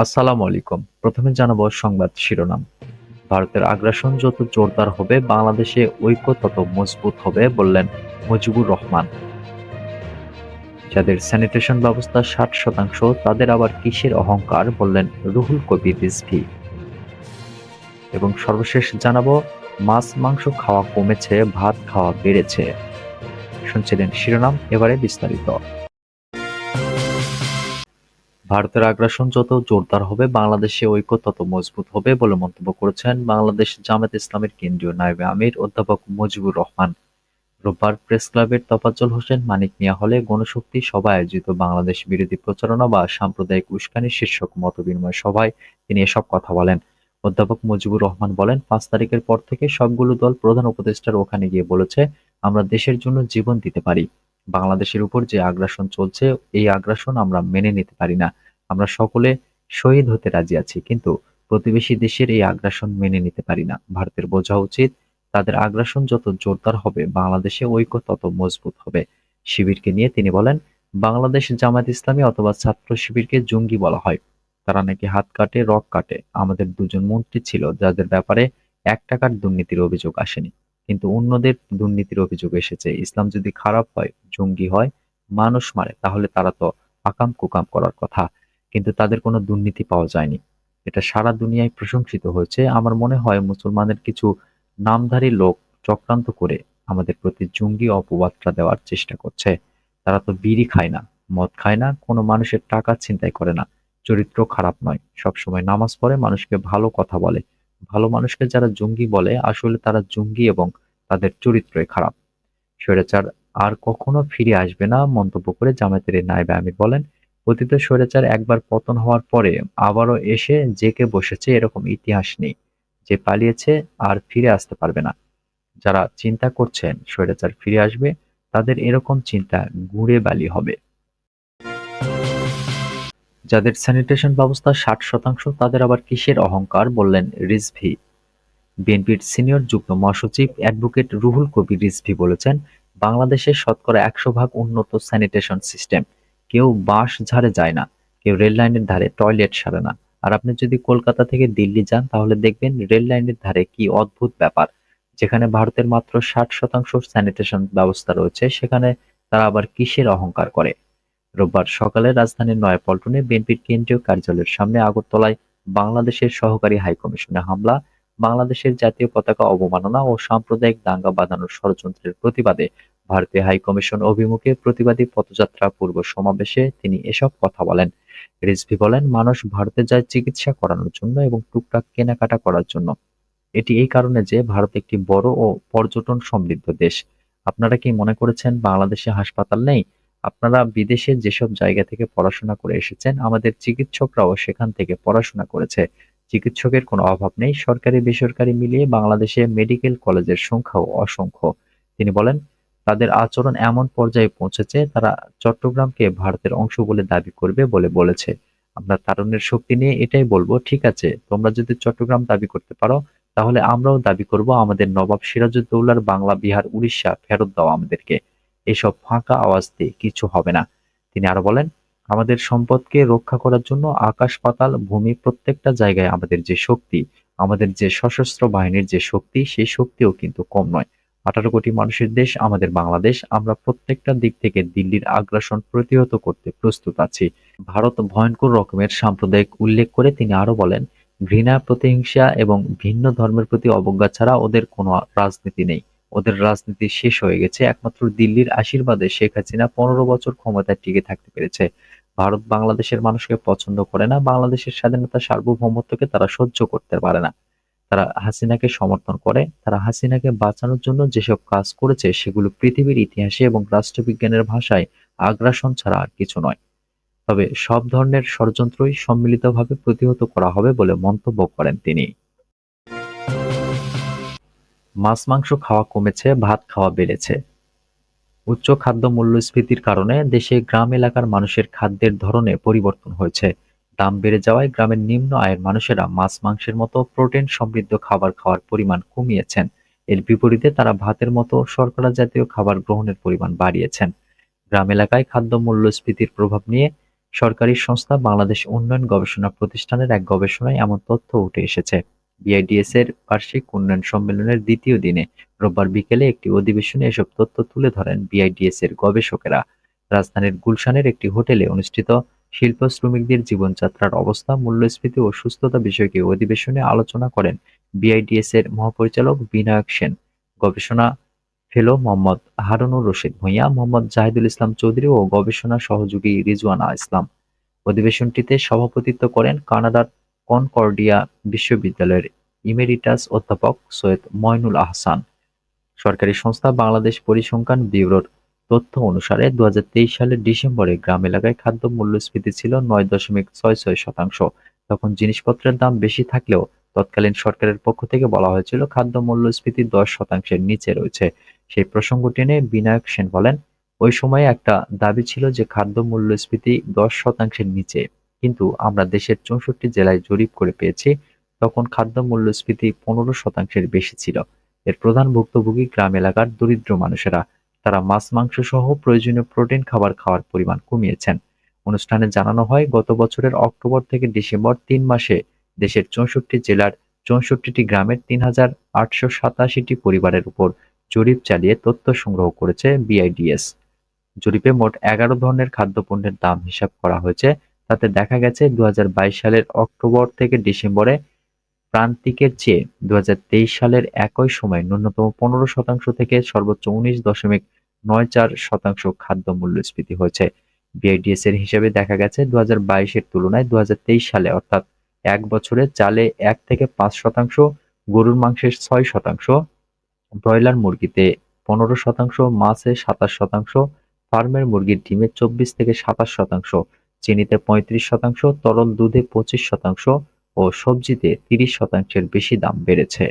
আসসালামু আলাইকুম। প্রথমে জানাবো সংবাদ শিরোনাম। ভারতের আগ্রাসন যত জোরদার হবে, বাংলাদেশে ঐক্য তত মজবুত হবে বললেন মুজিবুর রহমান। যাদের স্যানিটেশন ব্যবস্থা ৬০% তাদের আবার কিসের অহংকার বললেন রুহুল কবির রিজভী। এবং সর্বশেষ জানাবো মাছ মাংস খাওয়া কমেছে, ভাত খাওয়া বেড়েছে। শুনছিলেন শিরোনাম, এবারে বিস্তারিত। ভারতের আগ্রাসন যত জোরদার হবে, বাংলাদেশে ঐক্য তত মজবুত হবে বলে মন্তব্য করেছেন বাংলাদেশ জামায়াতে ইসলামের কেন্দ্রীয় নায়েবে আমির অধ্যাপক মুজিবুর রহমান। রোববার প্রেস ক্লাবের তোফাজ্জল হোসেন মানিক মিয়া হলে গণশক্তি সভায় আয়োজিত বাংলাদেশ বিরোধী প্রচারণা বা সাম্প্রদায়িক উস্কানি শীর্ষক মতবিনিময় সভায় তিনি এসব কথা বলেন। অধ্যাপক মুজিবুর রহমান বলেন, ৫ তারিখের পর থেকে সবগুলো দল প্রধান উপদেষ্টার ওখানে গিয়ে বলেছে, আমরা দেশের জন্য জীবন দিতে পারি। বাংলাদেশের উপর যে আগ্রাসন চলছে, এই আগ্রাসন আমরা মেনে নিতে পারি না। আমরা সকলে শহীদ হতে রাজি আছি, কিন্তু প্রতিবেশী দেশের এই আগ্রাসন মেনে নিতে পারি না। ভারতের বোঝা উচিত, তাদের আগ্রাসন যত জোরদার হবে, বাংলাদেশে ঐক্য তত মজবুত হবে। শিবিরকে নিয়ে তিনি বলেন, বাংলাদেশ জামায়াত ইসলামী অথবা ছাত্র শিবিরকে জঙ্গি বলা হয়। তারা নাকি হাত কাটে, রক কাটে। আমাদের দুজন মন্ত্রী ছিল যাদের ব্যাপারে ১ টাকার দুর্নীতির অভিযোগ আসেনি, কিন্তু অন্যদের দুর্নীতির অভিযোগ এসেছে। ইসলাম যদি খারাপ হয়, জঙ্গি হয়, মানুষ মারে, তাহলে তারা তো আকাম কুকাম করার কথা, কিন্তু তাদের কোনো দুর্নীতি পাওয়া যায়নি। এটা সারা দুনিয়ায় প্রশংসিত হয়েছে। আমার মনে হয় মুসলমানের কিছু নামধারী লোক চক্রান্ত করে আমাদের প্রতি জঙ্গি অপবাদটা দেওয়ার চেষ্টা করছে। তারা তো বিড়ি খায় না, মদ খায় না, কোনো মানুষের টাকা ছিনতাই করে না, চরিত্র খারাপ নয়, সবসময় নামাজ পড়ে, মানুষকে ভালো কথা বলে। ভালো মানুষকে যারা জঙ্গি বলে, আসলে তারা জঙ্গি এবং তাদের চরিত্রই খারাপ। স্বৈরাচার আর কখনো ফিরে আসবে না মন্তব্য করে জামায়াতের এই নায়েবে আমির বলেন, অতীতে স্বৈরাচার একবার পতন হওয়ার পরে আবারও এসে জেঁকে বসেছে এরকম ইতিহাস নেই। যে পালিয়েছে আর ফিরে আসতে পারবে না। যারা চিন্তা করছেন স্বৈরাচার ফিরে আসবে, তাদের এরকম চিন্তা গুড়ে বালি হবে। যাদের স্যানিটেশন ব্যবস্থা ৬০% তাদের আবার কিসের অহংকার বললেন রিজভী। বিএনপির সিনিয়র যুগ্ম মহাসচিব অ্যাডভোকেট রুহুল কবির রিজভী বলেছেন, বাংলাদেশে শতকরা ১০০ ভাগ উন্নত স্যানিটেশন সিস্টেম। কেউ বাঁশ ঝাড়ে যায় না, কেউ রেল লাইনের ধারে টয়লেট সারে না। আর আপনি যদি কলকাতা থেকে দিল্লি যান, তাহলে দেখবেন রেল লাইনের ধারে কি অদ্ভুত ব্যাপার। যেখানে ভারতের মাত্র ৬০% স্যানিটেশন ব্যবস্থা রয়েছে, সেখানে তারা আবার কিসের অহংকার করে। রোববার সকালে রাজধানীর নয়াপল্টনে বিএনপির কেন্দ্রীয় কার্যালয়ের সামনে আগরতলায় বাংলাদেশের সহকারী হাইকমিশনে হামলা, বাংলাদেশের জাতীয় পতাকা অবমাননা ও সাম্প্রদায়িক দাঙ্গা বাঁধানোর ষড়যন্ত্রের প্রতিবাদে ভারতীয় হাইকমিশন অভিমুখে প্রতিবাদী পদযাত্রা পূর্ব সমাবেশে তিনি এসব কথা বলেন। রিজভী বলেন, মানুষ ভারতে যায় চিকিৎসা করানোর জন্য এবং টুকটাক কেনাকাটা করার জন্য। এটি এই কারণে যে ভারত একটি বড় ও পর্যটন সমৃদ্ধ দেশ। আপনারা কি মনে করেছেন বাংলাদেশে হাসপাতাল নেই? আপনারা বিদেশে যেসব জায়গা থেকে পড়াশোনা করে এসেছেন, আমাদের চিকিৎসকরাও সেখান থেকে পড়াশোনা করেছে। চিকিৎসকের কোনো অভাব নেই। সরকারি বেসরকারি মিলিয়ে বাংলাদেশে মেডিকেল কলেজের সংখ্যাও অসংখ্য। তিনি বলেন, তাদের আচরণ এমন পর্যায়ে পৌঁছেছে, তারা চট্টগ্রামকে ভারতের অংশ বলে দাবি করবে বলে বলেছে। আমরা তারুণ্যের শক্তি নিয়ে এটাই বলবো, ঠিক আছে, তোমরা যদি চট্টগ্রাম দাবি করতে পারো, তাহলে আমরাও দাবি করব আমাদের নবাব সিরাজউদ্দৌলার বাংলা, বিহার, উড়িষ্যা ফেরত দাও আমাদেরকে। এসব ফাঁকা আওয়াজ দিয়ে কিছু হবে না। তিনি আরো বলেন, আমাদের সম্পদকে রক্ষা করার জন্য আকাশ পাতাল ভূমি প্রত্যেকটা জায়গায় আমাদের যে শক্তি, আমাদের যে সশস্ত্র বাহিনীর যে শক্তি, সেই শক্তিও কিন্তু কম নয়। ১৮ কোটি মানুষের দেশ আমাদের বাংলাদেশ। আমরা প্রত্যেকটা দিক থেকে দিল্লির আগ্রাসন প্রতিহত করতে প্রস্তুত আছি। ভারত ভয়ঙ্কর রকমের সাম্প্রদায়িক উল্লেখ করে তিনি আরো বলেন, ঘৃণা, প্রতিহিংসা এবং ভিন্ন ধর্মের প্রতি অবজ্ঞা ছাড়া ওদের কোনো রাজনীতি নেই। ওদের রাজনীতি শেষ হয়ে গেছে। একমাত্র দিল্লির আশীর্বাদে শেখ হাসিনা ১৫ বছর ক্ষমতায় টিকে থাকতে পেরেছে। ভারত বাংলাদেশের মানুষকে পছন্দ করে না। বাংলাদেশের স্বাধীনতা, সার্বভৌমত্বকে তারা সহ্য করতে পারে না। তারা হাসিনাকে সমর্থন করে। তারা হাসিনাকে বাঁচানোর জন্য যেসব কাজ করেছে, সেগুলো পৃথিবীর ইতিহাসে এবং রাষ্ট্রবিজ্ঞানের ভাষায় আগ্রাসন ছাড়া আর কিছু নয়। তবে সব ধরনের ষড়যন্ত্রই সম্মিলিতভাবে প্রতিহত করা হবে বলে মন্তব্য করেন তিনি। মাছ মাংস খাওয়া কমেছে, ভাত খাওয়া বেড়েছে। উচ্চ খাদ্য মূল্যস্ফীতির কারণে দেশে গ্রাম এলাকার মানুষের খাদ্যের ধরনে পরিবর্তন হয়েছে। দাম বেড়ে যাওয়ায় গ্রামের নিম্ন আয়ের মানুষেরা মাছ মাংসের মতো প্রোটিন সমৃদ্ধ খাবার খাওয়ার পরিমাণ কমিয়েছেন। এর বিপরীতে তারা ভাতের মতো শর্করা জাতীয় খাবার গ্রহণের পরিমাণ বাড়িয়েছেন। গ্রাম এলাকায় খাদ্য মূল্যস্ফীতির প্রভাব নিয়ে সরকারি সংস্থা বাংলাদেশ উন্নয়ন গবেষণা প্রতিষ্ঠানের এক গবেষণায় এমন তথ্য উঠে এসেছে। বিআইডিএস এর বার্ষিক উন্নয়ন সম্মেলনের দ্বিতীয় দিনে রোববার বিকেলে একটি অধিবেশনে এসব তথ্য তুলে ধরেন বিআইডিএস এর গবেষকেরা। রাজধানীর গুলশানের একটি হোটেলে অনুষ্ঠিত শিল্প শ্রমিকদের জীবনযাত্রার অবস্থা, মূল্যস্ফীতি ও সুস্থতা বিষয়কে অধিবেশনে আলোচনা করেন বিআইডিএস এর মহাপরিচালক বিনায়ক সেন, গবেষণা ফেলো মোহাম্মদ হারুনুর রশিদ ভূঁইয়া, মোহাম্মদ জাহিদুল ইসলাম চৌধুরী ও গবেষণা সহযোগী রিজওয়ানা ইসলাম। অধিবেশনটিতে সভাপতিত্ব করেন কানাডার কনকর্ডিয়া বিশ্ববিদ্যালয়ের ইমেরিটাস অধ্যাপক সৈয়দ ময়নুল আহসান। সরকারি সংস্থা বাংলাদেশ পরিসংখ্যান ব্যুরোর তথ্য অনুসারে ২০২৩ সালের ডিসেম্বরে গ্রাম এলাকায় খাদ্য মূল্যস্ফীতি ছিল ৯.৬৬%। তখন জিনিসপত্রের দাম বেশি থাকলেও তৎকালীন সরকারের পক্ষ থেকে বলা হয়েছিল খাদ্য মূল্যস্ফীতি ১০%-এর নিচে রয়েছে। সেই প্রসঙ্গ টেনে বিনায়ক সেন বলেন, ওই সময়ে একটা দাবি ছিল যে খাদ্য মূল্যস্ফীতি ১০%-এর নিচে, কিন্তু আমরা দেশের ৬৪ জেলায় জরিপ করে পেয়েছি তখন খাদ্য মূল্যস্ফীতি ১৫%-এর বেশি ছিল। এর প্রধান ভুক্তভোগী গ্রাম এলাকার দরিদ্র মানুষেরা। তারা মাছ, মাংস সহ প্রয়োজনীয় প্রোটিন খাবার খাওয়ার পরিমাণ কমিয়েছেন। অনুষ্ঠানে জানানো হয়, গত বছরের অক্টোবর থেকে ডিসেম্বর ৩ মাসে দেশের ৬৪ জেলার ৬৪টি গ্রামের ৩,৮৮৭টি পরিবারের উপর জরিপ চালিয়ে তথ্য সংগ্রহ করেছে বিআইডিএস। জরিপে মোট ১১ ধরনের খাদ্যপণ্যের দাম হিসাব করা হয়েছে। তাতে দেখা গেছে ২০২২ সালের অক্টোবর থেকে ডিসেম্বরে প্রান্তিকের চেয়ে ২০২৩ সালের একই সময়ে ন্যূনতম ১৫% থেকে সর্বোচ্চ ১৯.৯৪% খাদ্য মূল্যস্ফীতি হয়েছে। বিআইডিএস এর হিসেবে দেখা গেছে ২০২২ এর তুলনায় ২০২৩ সালে অর্থাৎ এক বছরে চালে ১ থেকে ৫%, গরুর মাংসে ৬%, ব্রয়লার মুরগিতে ১৫%, মাছে ২৭%, ফার্মের মুরগির ডিমে ২৪ থেকে ২৭%, চিনিতে ৩৫%, তরল দুধে ২৫% ও সবজিতে ৩০%-এর বেশি দাম বেড়েছে।